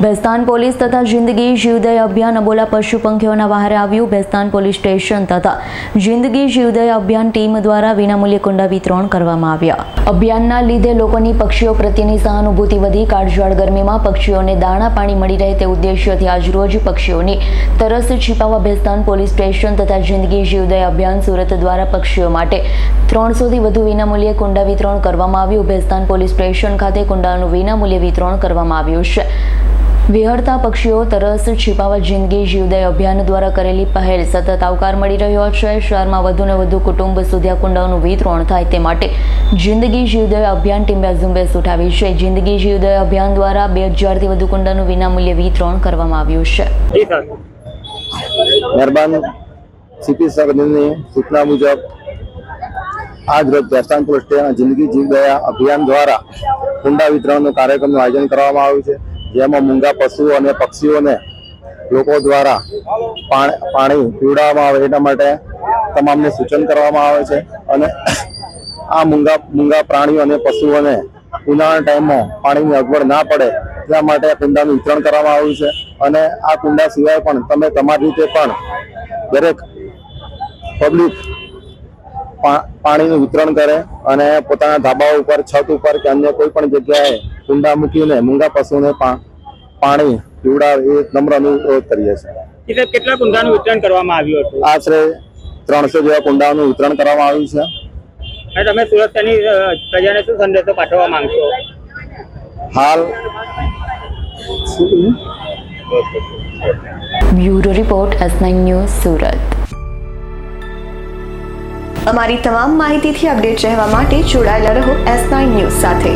Bhestan police તથા જિંદગી જીવદયા અભિયાન અબોલા પશુ પંખીઓના વહારે આવ્યું। ભેસ્તાન પોલીસ સ્ટેશન તથા જિંદગી જીવદયા અભિયાન ટીમ દ્વારા વિનામૂલ્યે કુંડા વિતરણ કરવામાં આવ્યા। અભિયાનના લીધે લોકોની પક્ષીઓ પ્રત્યેની સહાનુભૂતિ વધી કાળઝાળ ગરમીમાં પક્ષીઓને દાણા પાણી મળી રહે તે ઉદ્દેશ્યથી આજરોજ પક્ષીઓની તરસ छिपावा ભેસ્તાન પોલીસ સ્ટેશન તથા જિંદગી જીવદયા અભિયાન સુરત દ્વારા પક્ષીઓ માટે 300 થી વધુ વિનામૂલ્યે કુંડા વિતરણ કરવામાં આવ્યું। ભેસ્તાન પોલીસ સ્ટેશન ખાતે કુંડાનું વિનામૂલ્યે વિતરણ કરવામાં આવ્યું છે। વિહરતા પક્ષીઓ તરસ छिपावा જિંદગી જીવદયા અભિયાન દ્વારા કરેલી પહેલ સતત આવકાર મળી રહ્યો છે। શહેરમાં વધુને વધુ કુટુંબ સુધી આ કુંડાઓનું વિતરણ થાય તે માટે જિંદગી જીવદયા અભિયાન ટીમે ઝુંબેશ ઉઠાવી છે। જિંદગી જીવદયા અભિયાન દ્વારા 2000 થી વધુ કુંડાનું વિનામૂલ્યે વિતરણ કરવામાં આવ્યું છે। મહેરબાન સીપી સાહેબની સૂચના મુજબ આજ રોજ ભેસ્તાન પોલીસ સ્ટેશન જિંદગી જીવદયા અભિયાન દ્વારા કુંડા વિતરણનો કાર્યક્રમનું આયોજન કરવામાં આવ્યું છે, જેમાં મૂંગા પશુઓ અને પક્ષીઓને લોકો દ્વારા પાણી પીવડાવવામાં આવે એના માટે તમામને સૂચન કરવામાં આવે છે। અને આ મૂંગા પ્રાણીઓ અને પશુઓને ઉનાળાના ટાઈમમાં પાણીની અગવડ ના પડે એટલા માટે કુંડાનું વિતરણ કરવામાં આવ્યું છે। અને આ કુંડા સિવાય પણ તમે તમારી રીતે પણ દરેક પબ્લિક પાણીનું વિતરણ કરે અને પોતાના ધાબા ઉપર, છત ઉપર કે અન્ય કોઈ પણ જગ્યાએ કુંડા મૂકીને મૂંગા પશુઓને પાણી પીવડાવે એ નમ્ર અનુરોધ કરીએ છીએ। કેટલા કુંડાનું વિતરણ કરવામાં આવ્યું હતું? આશરે 300 જેવા કુંડાનું વિતરણ કરવામાં આવ્યું છે। અને તમે સુરતની પ્રજાને શું સંદેશો પાઠવવા માંગશો? હાલ bureau report S9 news Surat. અમારી તમામ માહિતીથી અપડેટ રહેવા માટે જોડાયેલા રહો S9 ન્યૂઝ સાથે।